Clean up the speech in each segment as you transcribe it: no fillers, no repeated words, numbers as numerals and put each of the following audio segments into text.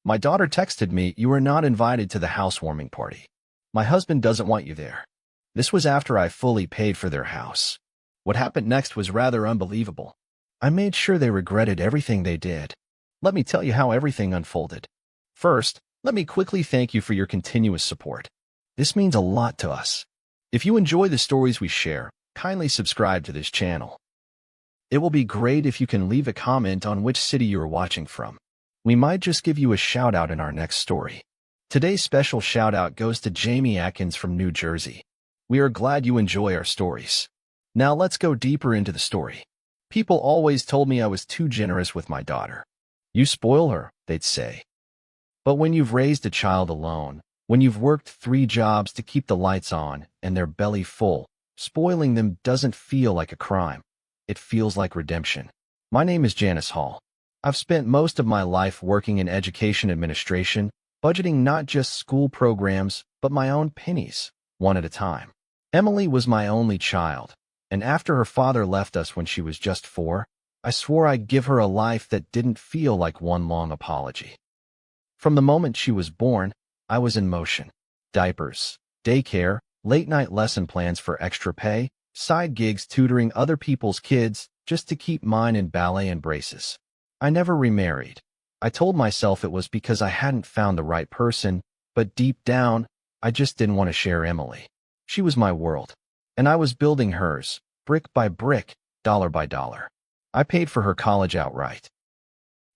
My daughter texted me, "You are not invited to the housewarming party. My husband doesn't want you there." This was after I fully paid for their house. What happened next was rather unbelievable. I made sure they regretted everything they did. Let me tell you how everything unfolded. First, let me quickly thank you for your continuous support. This means a lot to us. If you enjoy the stories we share, kindly subscribe to this channel. It will be great if you can leave a comment on which city you are watching from. We might just give you a shout out in our next story. Today's special shout out goes to Jamie Atkins from New Jersey. We are glad you enjoy our stories. Now let's go deeper into the story. People always told me I was too generous with my daughter. "You spoil her," they'd say. But when you've raised a child alone, when you've worked 3 jobs to keep the lights on and their belly full, spoiling them doesn't feel like a crime. It feels like redemption. My name is Janice Hall. I've spent most of my life working in education administration, budgeting not just school programs, but my own pennies, one at a time. Emily was my only child, and after her father left us when she was just 4, I swore I'd give her a life that didn't feel like one long apology. From the moment she was born, I was in motion. Diapers, daycare, late-night lesson plans for extra pay, side gigs tutoring other people's kids just to keep mine in ballet and braces. I never remarried. I told myself it was because I hadn't found the right person, but deep down, I just didn't want to share Emily. She was my world, and I was building hers, brick by brick, dollar by dollar. I paid for her college outright.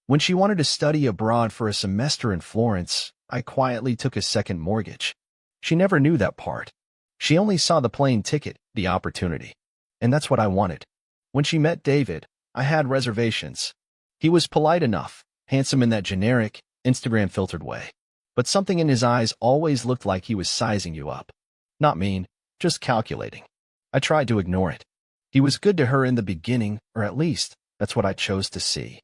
When she wanted to study abroad for a semester in Florence, I quietly took a second mortgage. She never knew that part. She only saw the plane ticket, the opportunity. And that's what I wanted. When she met David, I had reservations. He was polite enough, handsome in that generic, Instagram-filtered way. But something in his eyes always looked like he was sizing you up. Not mean, just calculating. I tried to ignore it. He was good to her in the beginning, or at least, that's what I chose to see.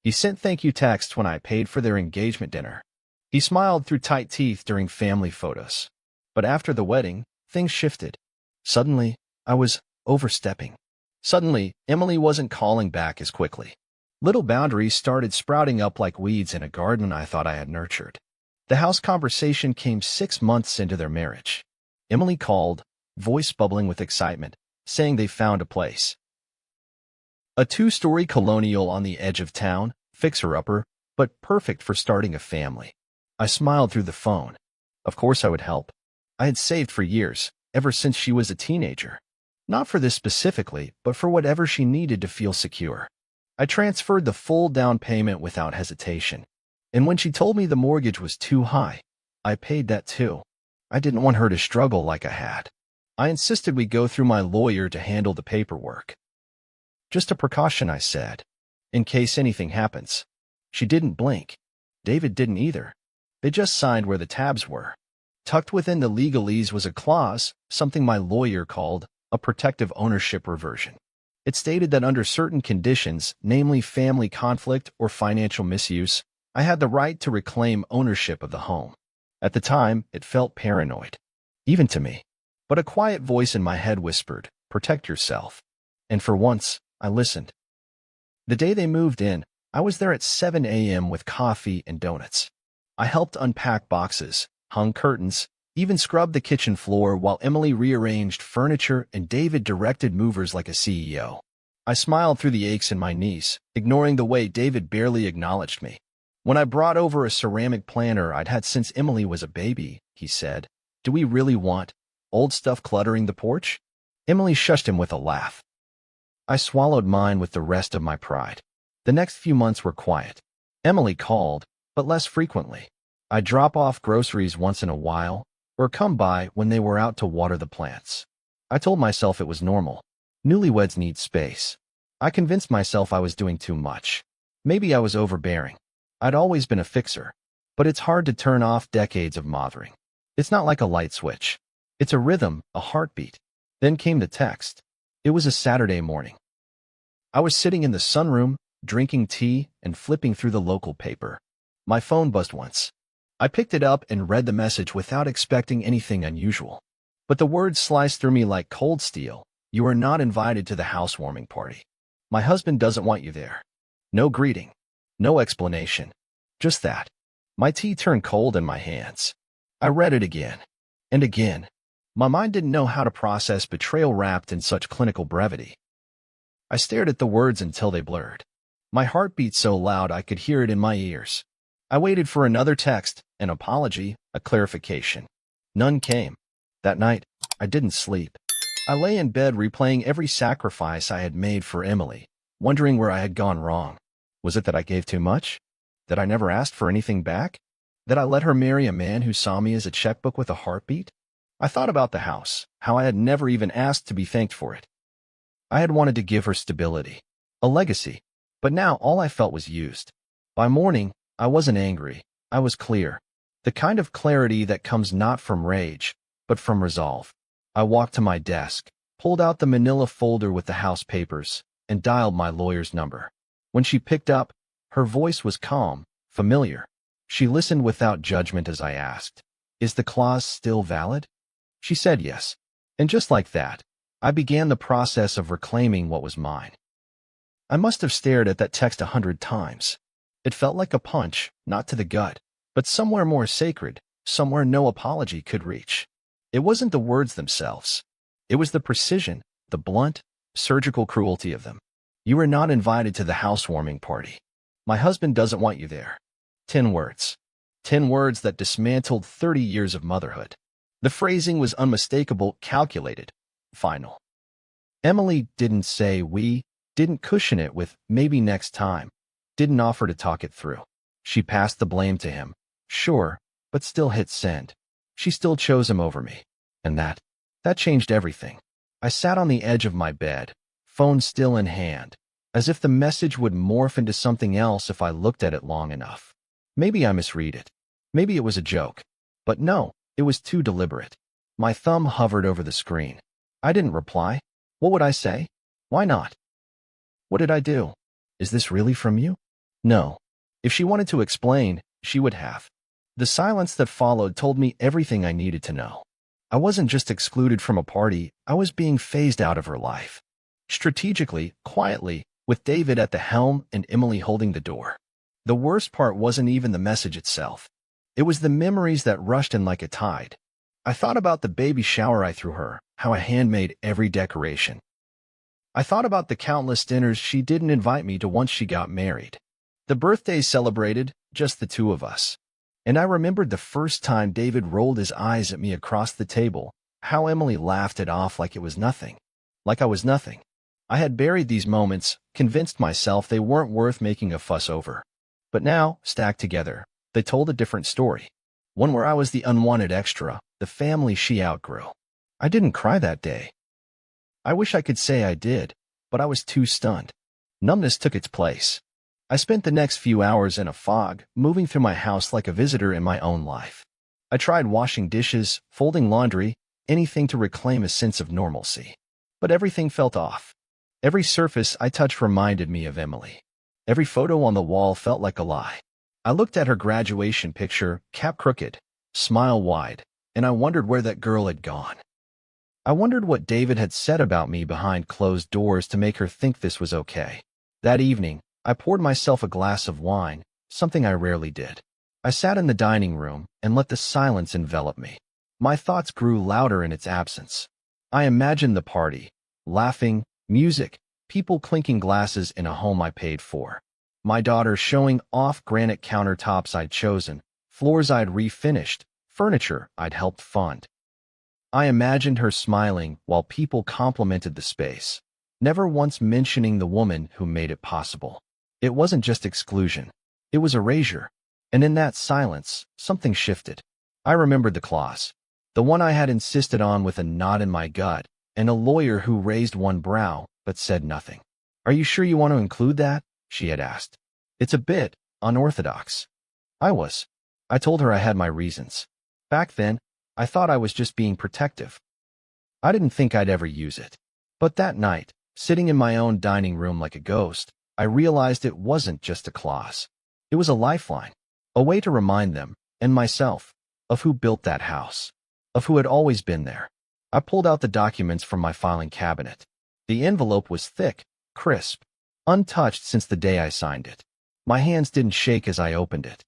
He sent thank you texts when I paid for their engagement dinner. He smiled through tight teeth during family photos. But after the wedding, things shifted. Suddenly, I was overstepping. Suddenly, Emily wasn't calling back as quickly. Little boundaries started sprouting up like weeds in a garden I thought I had nurtured. The house conversation came 6 months into their marriage. Emily called, voice bubbling with excitement, saying they found a place. A 2-story colonial on the edge of town, fixer-upper, but perfect for starting a family. I smiled through the phone. Of course I would help. I had saved for years, ever since she was a teenager. Not for this specifically, but for whatever she needed to feel secure. I transferred the full down payment without hesitation. And when she told me the mortgage was too high, I paid that too. I didn't want her to struggle like I had. I insisted we go through my lawyer to handle the paperwork. Just a precaution, I said, in case anything happens. She didn't blink. David didn't either. They just signed where the tabs were. Tucked within the legalese was a clause, something my lawyer called a protective ownership reversion. It stated that under certain conditions, namely family conflict or financial misuse, I had the right to reclaim ownership of the home. At the time, it felt paranoid, even to me. But a quiet voice in my head whispered, "Protect yourself." And for once, I listened. The day they moved in, I was there at 7 a.m. with coffee and donuts. I helped unpack boxes, hung curtains, even scrubbed the kitchen floor while Emily rearranged furniture and David directed movers like a CEO. I smiled through the aches in my knees, ignoring the way David barely acknowledged me. When I brought over a ceramic planter I'd had since Emily was a baby, he said, "Do we really want old stuff cluttering the porch?" Emily shushed him with a laugh. I swallowed mine with the rest of my pride. The next few months were quiet. Emily called, but less frequently. I'd drop off groceries once in a while, or come by when they were out to water the plants. I told myself it was normal. Newlyweds need space. I convinced myself I was doing too much. Maybe I was overbearing. I'd always been a fixer, but it's hard to turn off decades of mothering. It's not like a light switch. It's a rhythm, a heartbeat. Then came the text. It was a Saturday morning. I was sitting in the sunroom, drinking tea and flipping through the local paper. My phone buzzed once. I picked it up and read the message without expecting anything unusual. But the words sliced through me like cold steel. "You are not invited to the housewarming party. My husband doesn't want you there." No greeting. No explanation. Just that. My tea turned cold in my hands. I read it again and again. My mind didn't know how to process betrayal wrapped in such clinical brevity. I stared at the words until they blurred. My heart beat so loud I could hear it in my ears. I waited for another text, an apology, a clarification. None came. That night, I didn't sleep. I lay in bed replaying every sacrifice I had made for Emily, wondering where I had gone wrong. Was it that I gave too much? That I never asked for anything back? That I let her marry a man who saw me as a checkbook with a heartbeat? I thought about the house, how I had never even asked to be thanked for it. I had wanted to give her stability, a legacy, but now all I felt was used. By morning, I wasn't angry. I was clear. The kind of clarity that comes not from rage, but from resolve. I walked to my desk, pulled out the manila folder with the house papers, and dialed my lawyer's number. When she picked up, her voice was calm, familiar. She listened without judgment as I asked, "Is the clause still valid?" She said yes. And just like that, I began the process of reclaiming what was mine. I must have stared at that text 100 times. It felt like a punch, not to the gut, but somewhere more sacred, somewhere no apology could reach. It wasn't the words themselves. It was the precision, the blunt, surgical cruelty of them. "You are not invited to the housewarming party. My husband doesn't want you there." 10 words. 10 words that dismantled 30 years of motherhood. The phrasing was unmistakable, calculated, final. Emily didn't say we, didn't cushion it with maybe next time, didn't offer to talk it through. She passed the blame to him, sure, but still hit send. She still chose him over me. And that changed everything. I sat on the edge of my bed, phone still in hand, as if the message would morph into something else if I looked at it long enough. Maybe I misread it. Maybe it was a joke. But no, it was too deliberate. My thumb hovered over the screen. I didn't reply. What would I say? Why not? What did I do? Is this really from you? No. If she wanted to explain, she would have. The silence that followed told me everything I needed to know. I wasn't just excluded from a party, I was being phased out of her life. Strategically, quietly, with David at the helm and Emily holding the door. The worst part wasn't even the message itself. It was the memories that rushed in like a tide. I thought about the baby shower I threw her, how I handmade every decoration. I thought about the countless dinners she didn't invite me to once she got married. The birthdays celebrated, just the two of us. And I remembered the first time David rolled his eyes at me across the table, how Emily laughed it off like it was nothing. Like I was nothing. I had buried these moments, convinced myself they weren't worth making a fuss over. But now, stacked together, they told a different story. One where I was the unwanted extra, the family she outgrew. I didn't cry that day. I wish I could say I did, but I was too stunned. Numbness took its place. I spent the next few hours in a fog, moving through my house like a visitor in my own life. I tried washing dishes, folding laundry, anything to reclaim a sense of normalcy. But everything felt off. Every surface I touched reminded me of Emily. Every photo on the wall felt like a lie. I looked at her graduation picture, cap crooked, smile wide, and I wondered where that girl had gone. I wondered what David had said about me behind closed doors to make her think this was okay. That evening, I poured myself a glass of wine, something I rarely did. I sat in the dining room and let the silence envelop me. My thoughts grew louder in its absence. I imagined the party, laughing, music, people clinking glasses in a home I paid for. My daughter showing off granite countertops I'd chosen, floors I'd refinished, furniture I'd helped fund. I imagined her smiling while people complimented the space, never once mentioning the woman who made it possible. It wasn't just exclusion. It was erasure. And in that silence, something shifted. I remembered the clause, the one I had insisted on with a knot in my gut, and a lawyer who raised one brow but said nothing. "Are you sure you want to include that?" she had asked. "It's a bit unorthodox." I was. I told her I had my reasons. Back then, I thought I was just being protective. I didn't think I'd ever use it. But that night, sitting in my own dining room like a ghost, I realized it wasn't just a clause. It was a lifeline, a way to remind them, and myself, of who built that house, of who had always been there. I pulled out the documents from my filing cabinet. The envelope was thick, crisp, untouched since the day I signed it. My hands didn't shake as I opened it.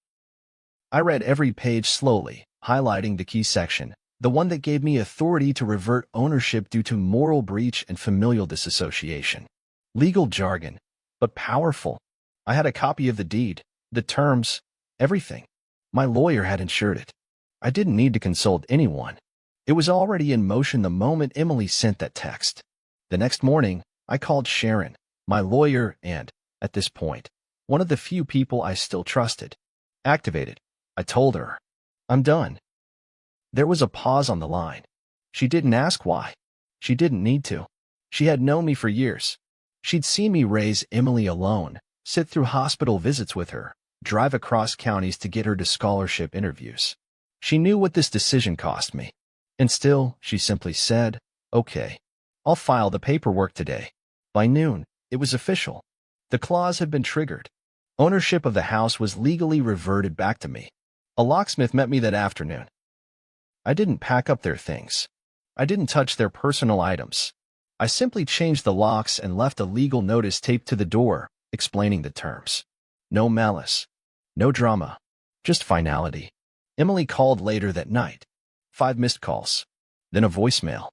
I read every page slowly, highlighting the key section, the one that gave me authority to revert ownership due to moral breach and familial disassociation. Legal jargon, but powerful. I had a copy of the deed, the terms, everything. My lawyer had ensured it. I didn't need to consult anyone. It was already in motion the moment Emily sent that text. The next morning, I called Sharon, my lawyer and, at this point, one of the few people I still trusted. Activated. I told her. I'm done. There was a pause on the line. She didn't ask why. She didn't need to. She had known me for years. She'd seen me raise Emily alone, sit through hospital visits with her, drive across counties to get her to scholarship interviews. She knew what this decision cost me. And still, she simply said, okay, I'll file the paperwork today. By noon, it was official. The clause had been triggered. Ownership of the house was legally reverted back to me. A locksmith met me that afternoon. I didn't pack up their things. I didn't touch their personal items. I simply changed the locks and left a legal notice taped to the door, explaining the terms. No malice. No drama. Just finality. Emily called later that night. 5 missed calls. Then a voicemail.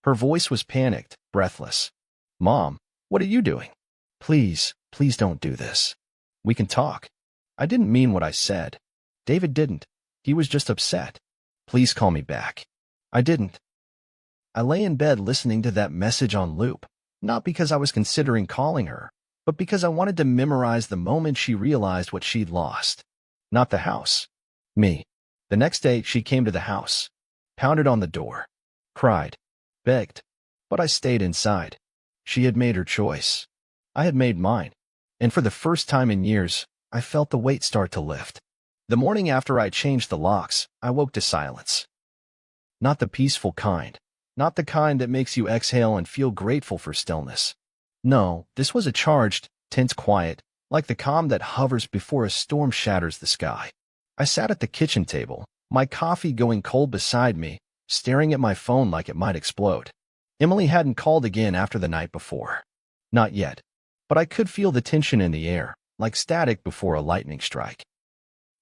Her voice was panicked, breathless. Mom, what are you doing? Please, please don't do this. We can talk. I didn't mean what I said. David didn't. He was just upset. Please call me back. I didn't. I lay in bed listening to that message on loop, not because I was considering calling her, but because I wanted to memorize the moment she realized what she'd lost. Not the house. Me. The next day, she came to the house, pounded on the door, cried, begged, but I stayed inside. She had made her choice. I had made mine, and for the first time in years, I felt the weight start to lift. The morning after I changed the locks, I woke to silence. Not the peaceful kind, not the kind that makes you exhale and feel grateful for stillness. No, this was a charged, tense quiet, like the calm that hovers before a storm shatters the sky. I sat at the kitchen table, my coffee going cold beside me, staring at my phone like it might explode. Emily hadn't called again after the night before. Not yet. But I could feel the tension in the air, like static before a lightning strike.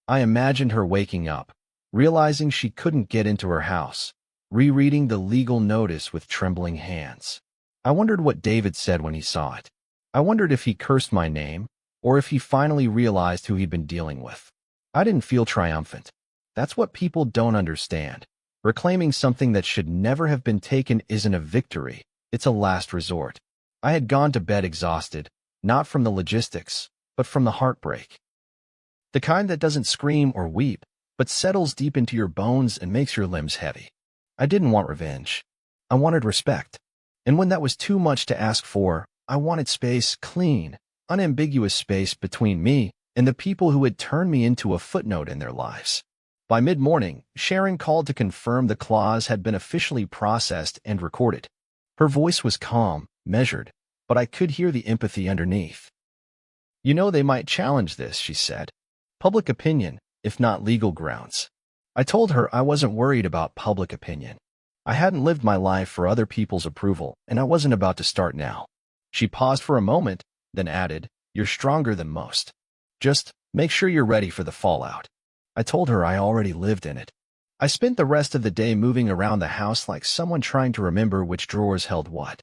I imagined her waking up, realizing she couldn't get into her house, rereading the legal notice with trembling hands. I wondered what David said when he saw it. I wondered if he cursed my name, or if he finally realized who he'd been dealing with. I didn't feel triumphant. That's what people don't understand. Reclaiming something that should never have been taken isn't a victory, it's a last resort. I had gone to bed exhausted, not from the logistics, but from the heartbreak. The kind that doesn't scream or weep, but settles deep into your bones and makes your limbs heavy. I didn't want revenge. I wanted respect. And when that was too much to ask for, I wanted space, clean, unambiguous space between me and the people who had turned me into a footnote in their lives. By mid-morning, Sharon called to confirm the clause had been officially processed and recorded. Her voice was calm, measured, but I could hear the empathy underneath. You know they might challenge this, she said. Public opinion, if not legal grounds. I told her I wasn't worried about public opinion. I hadn't lived my life for other people's approval, and I wasn't about to start now. She paused for a moment, then added, You're stronger than most. Just make sure you're ready for the fallout. I told her I already lived in it. I spent the rest of the day moving around the house like someone trying to remember which drawers held what.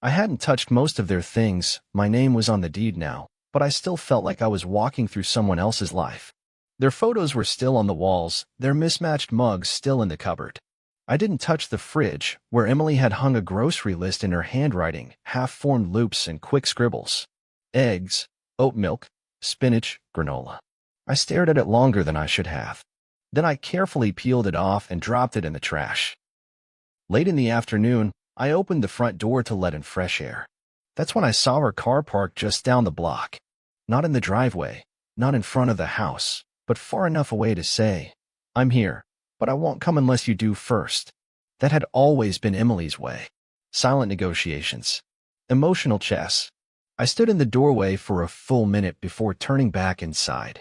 I hadn't touched most of their things, my name was on the deed now, but I still felt like I was walking through someone else's life. Their photos were still on the walls, their mismatched mugs still in the cupboard. I didn't touch the fridge, where Emily had hung a grocery list in her handwriting, half-formed loops and quick scribbles. Eggs, oat milk, spinach, granola. I stared at it longer than I should have. Then I carefully peeled it off and dropped it in the trash. Late in the afternoon, I opened the front door to let in fresh air. That's when I saw her car parked just down the block. Not in the driveway, not in front of the house, but far enough away to say, I'm here, but I won't come unless you do first. That had always been Emily's way. Silent negotiations. Emotional chess. I stood in the doorway for a full minute before turning back inside.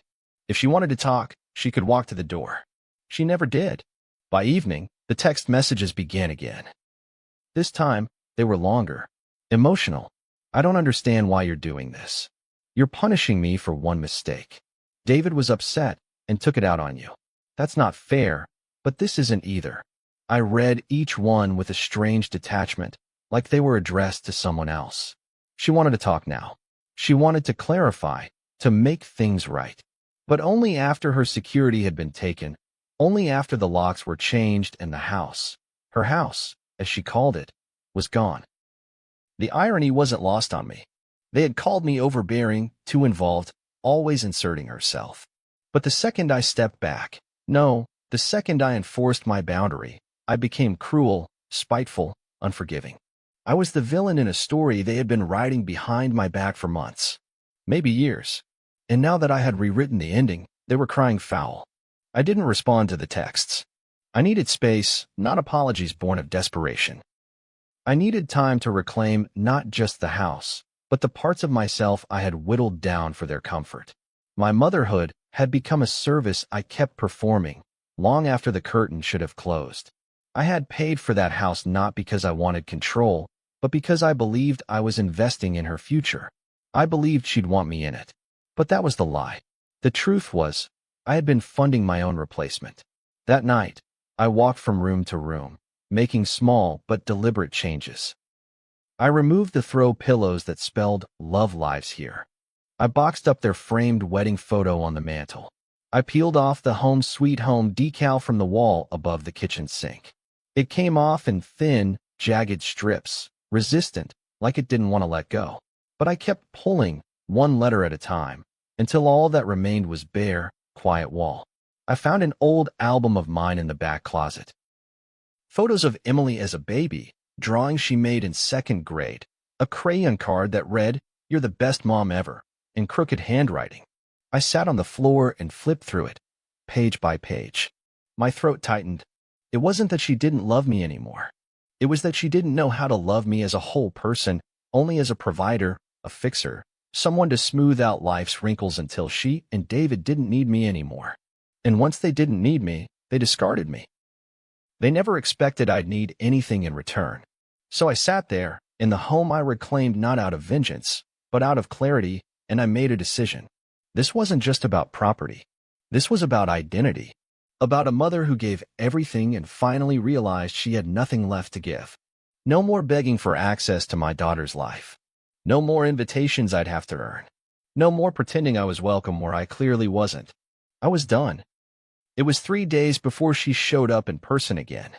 If she wanted to talk, she could walk to the door. She never did. By evening, the text messages began again. This time, they were longer. Emotional. I don't understand why you're doing this. You're punishing me for one mistake. David was upset, and took it out on you. That's not fair, but this isn't either. I read each one with a strange detachment, like they were addressed to someone else. She wanted to talk now. She wanted to clarify, to make things right. But only after her security had been taken, only after the locks were changed and the house, her house, as she called it, was gone. The irony wasn't lost on me. They had called me overbearing, too involved, always inserting herself. But the second I stepped back, no, the second I enforced my boundary, I became cruel, spiteful, unforgiving. I was the villain in a story they had been writing behind my back for months, maybe years. And now that I had rewritten the ending, they were crying foul. I didn't respond to the texts. I needed space, not apologies born of desperation. I needed time to reclaim not just the house, but the parts of myself I had whittled down for their comfort. My motherhood had become a service I kept performing, long after the curtain should have closed. I had paid for that house not because I wanted control, but because I believed I was investing in her future. I believed she'd want me in it. But that was the lie. The truth was, I had been funding my own replacement. That night, I walked from room to room, making small but deliberate changes. I removed the throw pillows that spelled "Love Lives Here." I boxed up their framed wedding photo on the mantel. I peeled off the Home Sweet Home decal from the wall above the kitchen sink. It came off in thin, jagged strips, resistant, like it didn't want to let go. But I kept pulling, one letter at a time, until all that remained was bare, quiet wall. I found an old album of mine in the back closet. Photos of Emily as a baby, drawings she made in second grade, a crayon card that read, "You're the best mom ever," in crooked handwriting. I sat on the floor and flipped through it, page by page. My throat tightened. It wasn't that she didn't love me anymore. It was that she didn't know how to love me as a whole person, only as a provider, a fixer, someone to smooth out life's wrinkles until she and David didn't need me anymore. And once they didn't need me, they discarded me. They never expected I'd need anything in return. So I sat there, in the home I reclaimed not out of vengeance, but out of clarity, and I made a decision. This wasn't just about property. This was about identity. About a mother who gave everything and finally realized she had nothing left to give. No more begging for access to my daughter's life. No more invitations I'd have to earn. No more pretending I was welcome where I clearly wasn't. I was done. It was 3 days before she showed up in person again.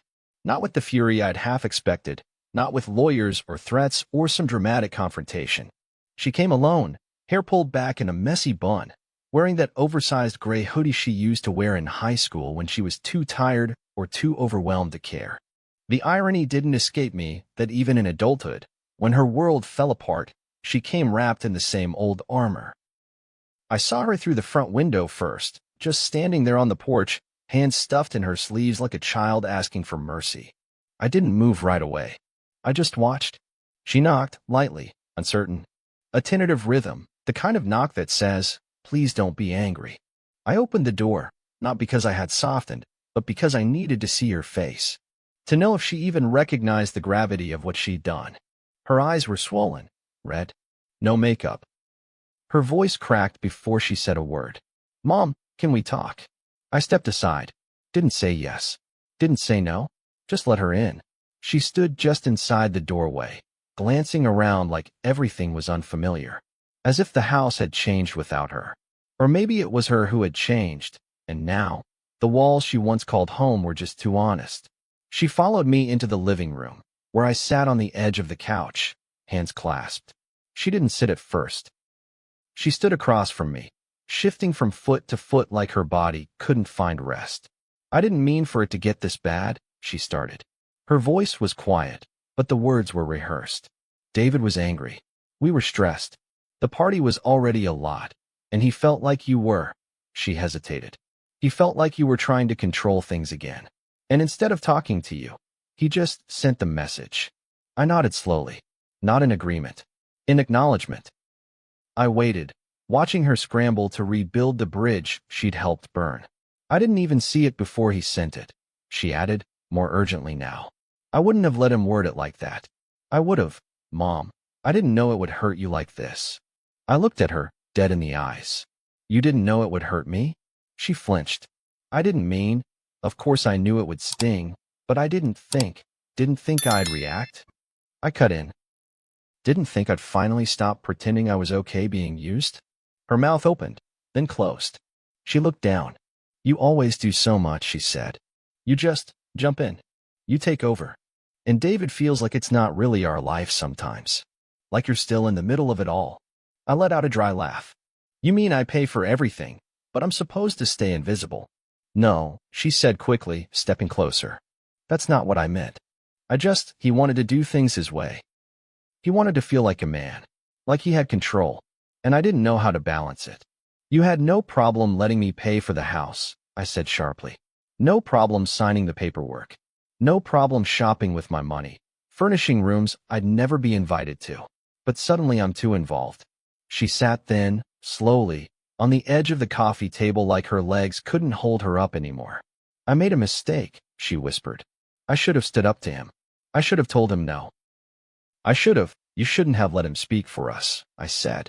Not with the fury I'd half expected, not with lawyers or threats or some dramatic confrontation. She came alone, hair pulled back in a messy bun, wearing that oversized gray hoodie she used to wear in high school when she was too tired or too overwhelmed to care. The irony didn't escape me that even in adulthood, when her world fell apart, she came wrapped in the same old armor. I saw her through the front window first, just standing there on the porch, hands stuffed in her sleeves like a child asking for mercy. I didn't move right away. I just watched. She knocked, lightly, uncertain. A tentative rhythm, the kind of knock that says, "Please don't be angry." I opened the door, not because I had softened, but because I needed to see her face. To know if she even recognized the gravity of what she'd done. Her eyes were swollen, red. No makeup. Her voice cracked before she said a word. "Mom, can we talk?" I stepped aside. Didn't say yes. Didn't say no. Just let her in. She stood just inside the doorway, glancing around like everything was unfamiliar. As if the house had changed without her. Or maybe it was her who had changed, and now, the walls she once called home were just too honest. She followed me into the living room, where I sat on the edge of the couch, hands clasped. She didn't sit at first. She stood across from me, shifting from foot to foot like her body couldn't find rest. "I didn't mean for it to get this bad," she started. Her voice was quiet, but the words were rehearsed. "David was angry. We were stressed. The party was already a lot, and he felt like you were." She hesitated. "He felt like you were trying to control things again. And instead of talking to you, he just sent the message." I nodded slowly, not in agreement, in acknowledgement. I waited, watching her scramble to rebuild the bridge she'd helped burn. "I didn't even see it before he sent it," she added, more urgently now. "I wouldn't have let him word it like that. I would have, Mom. I didn't know it would hurt you like this." I looked at her, dead in the eyes. "You didn't know it would hurt me?" She flinched. I didn't mean. Of course I knew it would sting, but I didn't think I'd react. I cut in. Didn't think I'd finally stop pretending I was okay being used. Her mouth opened, then closed. She looked down. You always do so much, she said. You just jump in. You take over. And David feels like it's not really our life sometimes. Like you're still in the middle of it all. I let out a dry laugh. You mean I pay for everything, but I'm supposed to stay invisible? No, she said quickly, stepping closer. That's not what I meant. He wanted to do things his way. He wanted to feel like a man, like he had control, and I didn't know how to balance it. You had no problem letting me pay for the house, I said sharply. No problem signing the paperwork. No problem shopping with my money, furnishing rooms I'd never be invited to. But suddenly I'm too involved. She sat then, slowly, on the edge of the coffee table like her legs couldn't hold her up anymore. I made a mistake, she whispered. I should have stood up to him. I should have told him no. You shouldn't have let him speak for us, I said.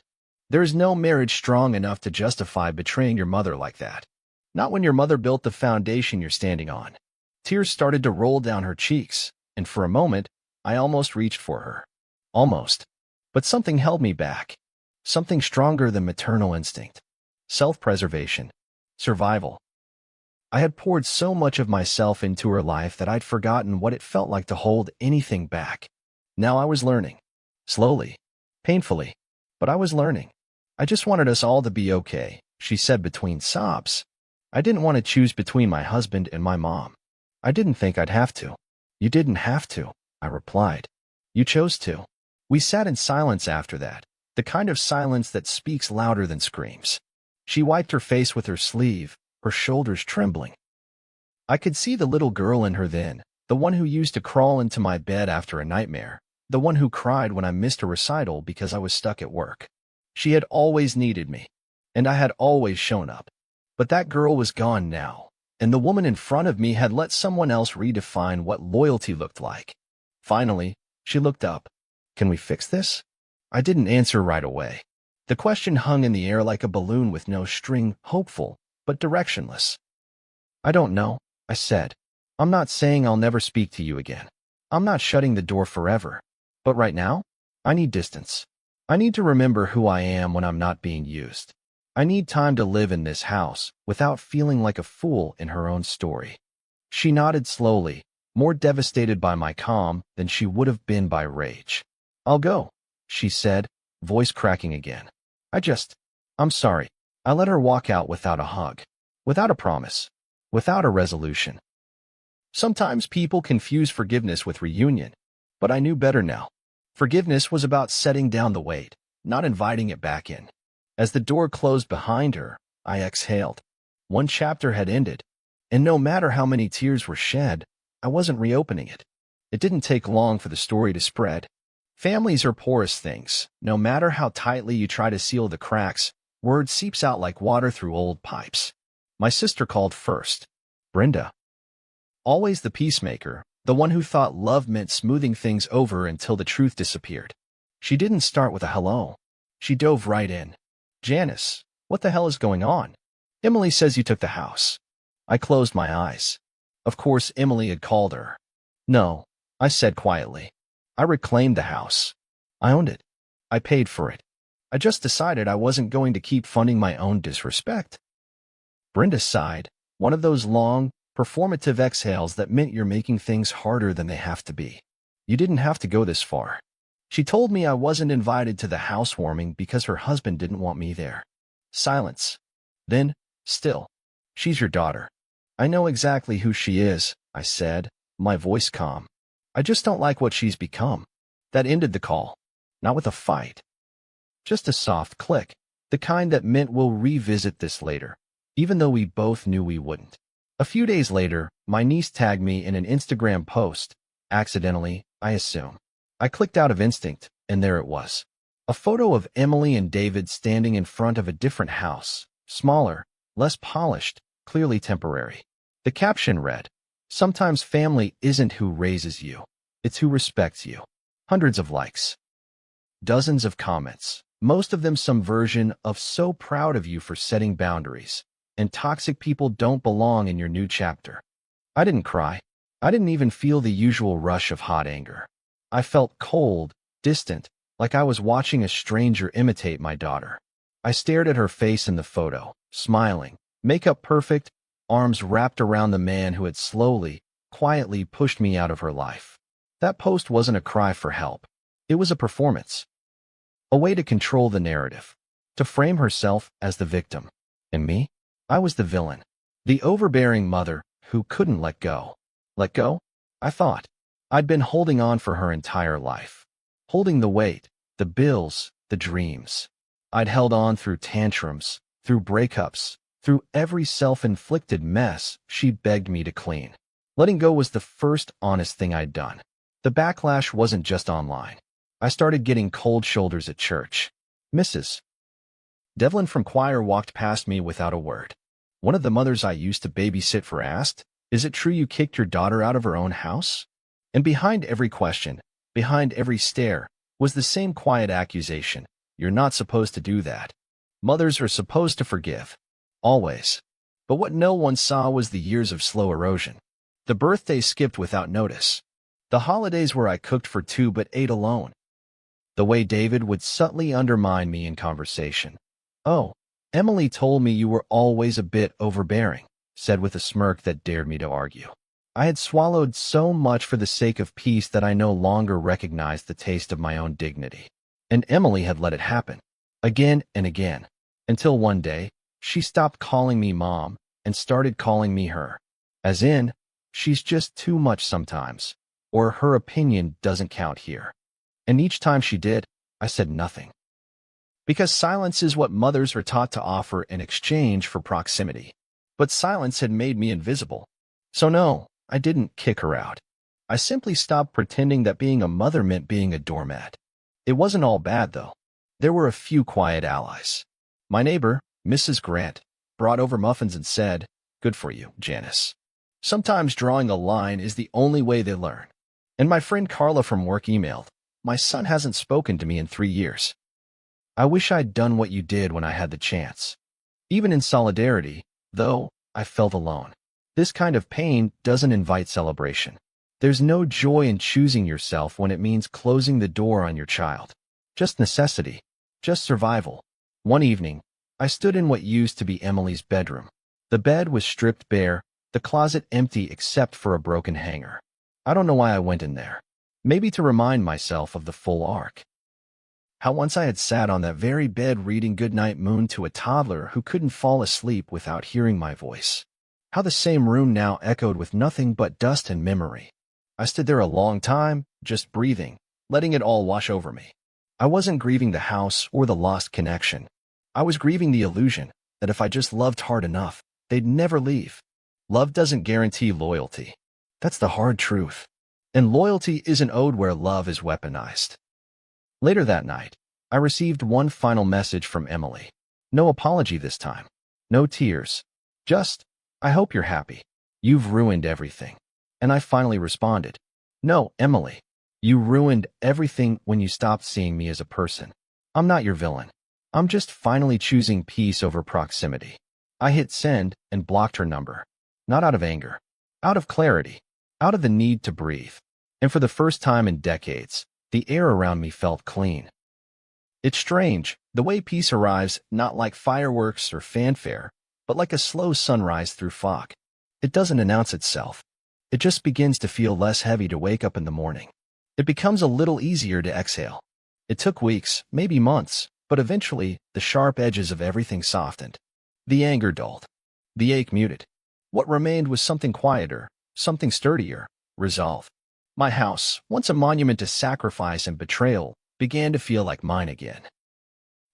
There is no marriage strong enough to justify betraying your mother like that. Not when your mother built the foundation you're standing on. Tears started to roll down her cheeks, and for a moment, I almost reached for her. Almost. But something held me back. Something stronger than maternal instinct. Self-preservation. Survival. I had poured so much of myself into her life that I'd forgotten what it felt like to hold anything back. Now I was learning. Slowly. Painfully. But I was learning. I just wanted us all to be okay, she said between sobs. I didn't want to choose between my husband and my mom. I didn't think I'd have to. You didn't have to, I replied. You chose to. We sat in silence after that, the kind of silence that speaks louder than screams. She wiped her face with her sleeve, her shoulders trembling. I could see the little girl in her then, the one who used to crawl into my bed after a nightmare, the one who cried when I missed a recital because I was stuck at work. She had always needed me, and I had always shown up. But that girl was gone now, and the woman in front of me had let someone else redefine what loyalty looked like. Finally, she looked up. Can we fix this? I didn't answer right away. The question hung in the air like a balloon with no string, hopeful, but directionless. I don't know, I said. I'm not saying I'll never speak to you again. I'm not shutting the door forever. But right now, I need distance. I need to remember who I am when I'm not being used. I need time to live in this house without feeling like a fool in her own story. She nodded slowly, more devastated by my calm than she would have been by rage. I'll go, she said, voice cracking again. I'm sorry. I let her walk out without a hug, without a promise, without a resolution. Sometimes people confuse forgiveness with reunion, but I knew better now. Forgiveness was about setting down the weight, not inviting it back in. As the door closed behind her, I exhaled. One chapter had ended, and no matter how many tears were shed, I wasn't reopening it. It didn't take long for the story to spread. Families are porous things. No matter how tightly you try to seal the cracks, word seeps out like water through old pipes. My sister called first. Brenda. Always the peacemaker, the one who thought love meant smoothing things over until the truth disappeared. She didn't start with a hello. She dove right in. Janice, what the hell is going on? Emily says you took the house. I closed my eyes. Of course, Emily had called her. No, I said quietly. I reclaimed the house. I owned it. I paid for it. I just decided I wasn't going to keep funding my own disrespect. Brenda sighed, one of those long, performative exhales that meant you're making things harder than they have to be. You didn't have to go this far. She told me I wasn't invited to the housewarming because her husband didn't want me there. Silence. Then, still, she's your daughter. I know exactly who she is, I said, my voice calm. I just don't like what she's become. That ended the call. Not with a fight. Just a soft click, the kind that meant we'll revisit this later, even though we both knew we wouldn't. A few days later, my niece tagged me in an Instagram post, accidentally, I assume. I clicked out of instinct, and there it was. A photo of Emily and David standing in front of a different house, smaller, less polished, clearly temporary. The caption read, "Sometimes family isn't who raises you, it's who respects you." Hundreds of likes. Dozens of comments, most of them some version of "so proud of you for setting boundaries." and toxic people don't belong in your new chapter. I didn't cry. I didn't even feel the usual rush of hot anger. I felt cold, distant, like I was watching a stranger imitate my daughter. I stared at her face in the photo, smiling, makeup perfect, arms wrapped around the man who had slowly, quietly pushed me out of her life. That post wasn't a cry for help. It was a performance. A way to control the narrative. To frame herself as the victim. And me? I was the villain. The overbearing mother who couldn't let go. Let go? I thought. I'd been holding on for her entire life. Holding the weight, the bills, the dreams. I'd held on through tantrums, through breakups, through every self-inflicted mess she begged me to clean. Letting go was the first honest thing I'd done. The backlash wasn't just online. I started getting cold shoulders at church. Mrs. Devlin from choir walked past me without a word. One of the mothers I used to babysit for asked, "Is it true you kicked your daughter out of her own house?" And behind every question, behind every stare, was the same quiet accusation. You're not supposed to do that. Mothers are supposed to forgive. Always. But what no one saw was the years of slow erosion. The birthdays skipped without notice. The holidays where I cooked for two but ate alone. The way David would subtly undermine me in conversation. "Oh, Emily told me you were always a bit overbearing," said with a smirk that dared me to argue. I had swallowed so much for the sake of peace that I no longer recognized the taste of my own dignity. And Emily had let it happen, again and again, until one day, she stopped calling me mom and started calling me her. As in, she's just too much sometimes, or her opinion doesn't count here. And each time she did, I said nothing. Because silence is what mothers are taught to offer in exchange for proximity. But silence had made me invisible. So no, I didn't kick her out. I simply stopped pretending that being a mother meant being a doormat. It wasn't all bad, though. There were a few quiet allies. My neighbor, Mrs. Grant, brought over muffins and said, "Good for you, Janice." Sometimes drawing a line is the only way they learn. And my friend Carla from work emailed, "My son hasn't spoken to me in 3 years. I wish I'd done what you did when I had the chance." Even in solidarity, though, I felt alone. This kind of pain doesn't invite celebration. There's no joy in choosing yourself when it means closing the door on your child. Just necessity. Just survival. One evening, I stood in what used to be Emily's bedroom. The bed was stripped bare, the closet empty except for a broken hanger. I don't know why I went in there. Maybe to remind myself of the full arc. How once I had sat on that very bed reading Goodnight Moon to a toddler who couldn't fall asleep without hearing my voice. How the same room now echoed with nothing but dust and memory. I stood there a long time, just breathing, letting it all wash over me. I wasn't grieving the house or the lost connection. I was grieving the illusion that if I just loved hard enough, they'd never leave. Love doesn't guarantee loyalty. That's the hard truth. And loyalty isn't owed where love is weaponized. Later that night, I received one final message from Emily. No apology this time. No tears. Just, "I hope you're happy. You've ruined everything." And I finally responded, "No, Emily. You ruined everything when you stopped seeing me as a person. I'm not your villain. I'm just finally choosing peace over proximity." I hit send and blocked her number. Not out of anger. Out of clarity. Out of the need to breathe. And for the first time in decades, the air around me felt clean. It's strange, the way peace arrives not like fireworks or fanfare, but like a slow sunrise through fog. It doesn't announce itself. It just begins to feel less heavy to wake up in the morning. It becomes a little easier to exhale. It took weeks, maybe months, but eventually the sharp edges of everything softened. The anger dulled. The ache muted. What remained was something quieter, something sturdier, resolve. My house, once a monument to sacrifice and betrayal, began to feel like mine again.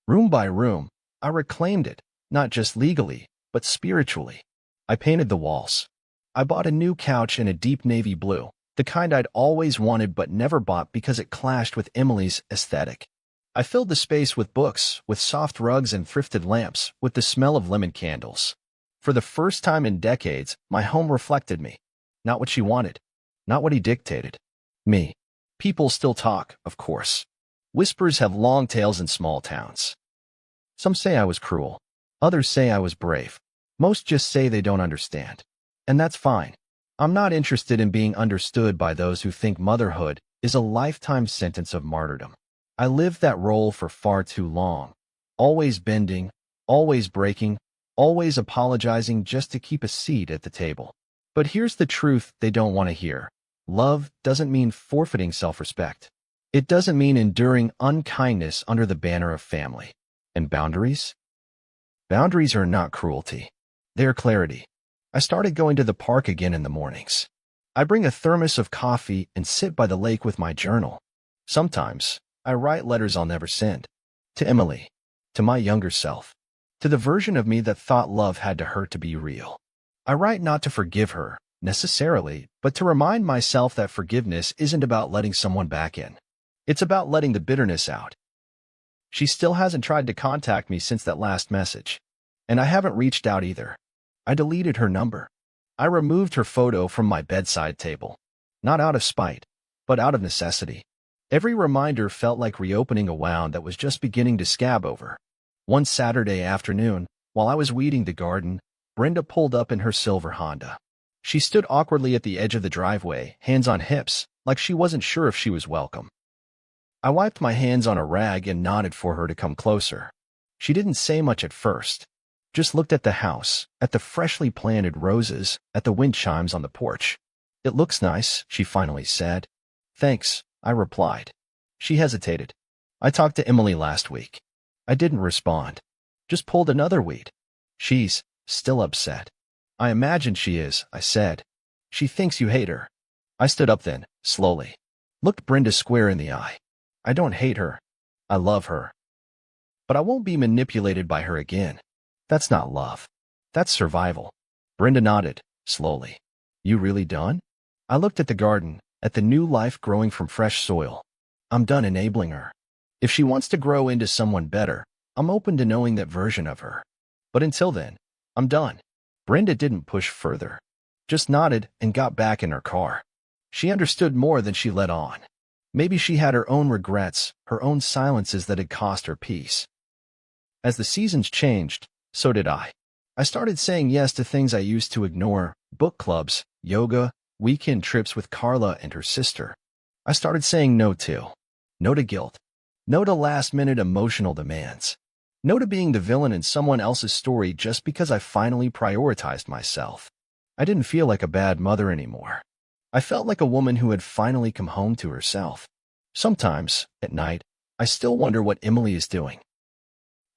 Room by room, I reclaimed it, not just legally, but spiritually. I painted the walls. I bought a new couch in a deep navy blue, the kind I'd always wanted but never bought because it clashed with Emily's aesthetic. I filled the space with books, with soft rugs and thrifted lamps, with the smell of lemon candles. For the first time in decades, my home reflected me. Not what she wanted. Not what he dictated. Me. People still talk, of course. Whispers have long tails in small towns. Some say I was cruel. Others say I was brave. Most just say they don't understand. And that's fine. I'm not interested in being understood by those who think motherhood is a lifetime sentence of martyrdom. I lived that role for far too long. Always bending, always breaking, always apologizing just to keep a seat at the table. But here's the truth they don't want to hear. Love doesn't mean forfeiting self-respect. It doesn't mean enduring unkindness under the banner of family. And boundaries? Boundaries are not cruelty. They are clarity. I started going to the park again in the mornings. I bring a thermos of coffee and sit by the lake with my journal. Sometimes, I write letters I'll never send. To Emily. To my younger self. To the version of me that thought love had to hurt to be real. I write not to forgive her, necessarily, but to remind myself that forgiveness isn't about letting someone back in. It's about letting the bitterness out. She still hasn't tried to contact me since that last message. And I haven't reached out either. I deleted her number. I removed her photo from my bedside table. Not out of spite, but out of necessity. Every reminder felt like reopening a wound that was just beginning to scab over. One Saturday afternoon, while I was weeding the garden, Brenda pulled up in her silver Honda. She stood awkwardly at the edge of the driveway, hands on hips, like she wasn't sure if she was welcome. I wiped my hands on a rag and nodded for her to come closer. She didn't say much at first. Just looked at the house, at the freshly planted roses, at the wind chimes on the porch. It looks nice, she finally said. Thanks, I replied. She hesitated. I talked to Emily last week. I didn't respond. Just pulled another weed. She's still upset. I imagine she is, I said. She thinks you hate her. I stood up then, slowly. Looked Brenda square in the eye. I don't hate her. I love her. But I won't be manipulated by her again. That's not love. That's survival. Brenda nodded, slowly. You really done? I looked at the garden, at the new life growing from fresh soil. I'm done enabling her. If she wants to grow into someone better, I'm open to knowing that version of her. But until then, I'm done. Brenda didn't push further. Just nodded and got back in her car. She understood more than she let on. Maybe she had her own regrets, her own silences that had cost her peace. As the seasons changed, so did I. I started saying yes to things I used to ignore, book clubs, yoga, weekend trips with Carla and her sister. I started saying no to. No to guilt. No to last-minute emotional demands. No to being the villain in someone else's story just because I finally prioritized myself. I didn't feel like a bad mother anymore. I felt like a woman who had finally come home to herself. Sometimes, at night, I still wonder what Emily is doing.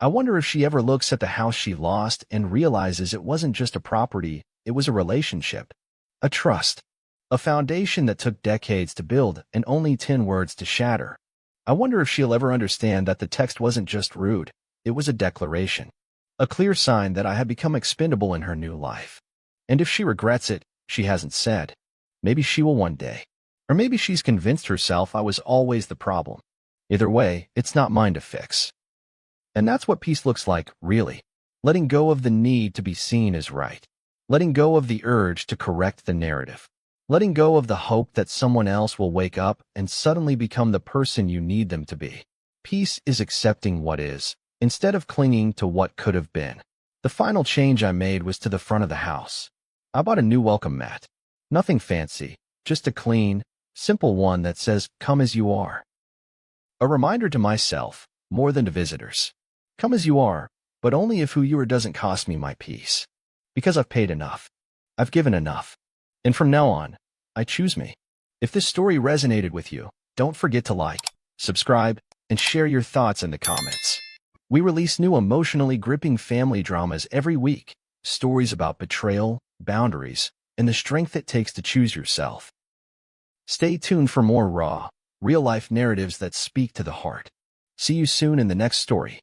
I wonder if she ever looks at the house she lost and realizes it wasn't just a property, it was a relationship. A trust. A foundation that took decades to build and only 10 words to shatter. I wonder if she'll ever understand that the text wasn't just rude, it was a declaration. A clear sign that I had become expendable in her new life. And if she regrets it, she hasn't said. Maybe she will one day. Or maybe she's convinced herself I was always the problem. Either way, it's not mine to fix. And that's what peace looks like, really. Letting go of the need to be seen as right. Letting go of the urge to correct the narrative. Letting go of the hope that someone else will wake up and suddenly become the person you need them to be. Peace is accepting what is, instead of clinging to what could have been. The final change I made was to the front of the house. I bought a new welcome mat. Nothing fancy, just a clean, simple one that says, "Come as you are." A reminder to myself, more than to visitors. Come as you are, but only if who you are doesn't cost me my peace. Because I've paid enough. I've given enough. And from now on, I choose me. If this story resonated with you, don't forget to like, subscribe, and share your thoughts in the comments. We release new emotionally gripping family dramas every week, stories about betrayal, boundaries, and the strength it takes to choose yourself. Stay tuned for more raw, real-life narratives that speak to the heart. See you soon in the next story.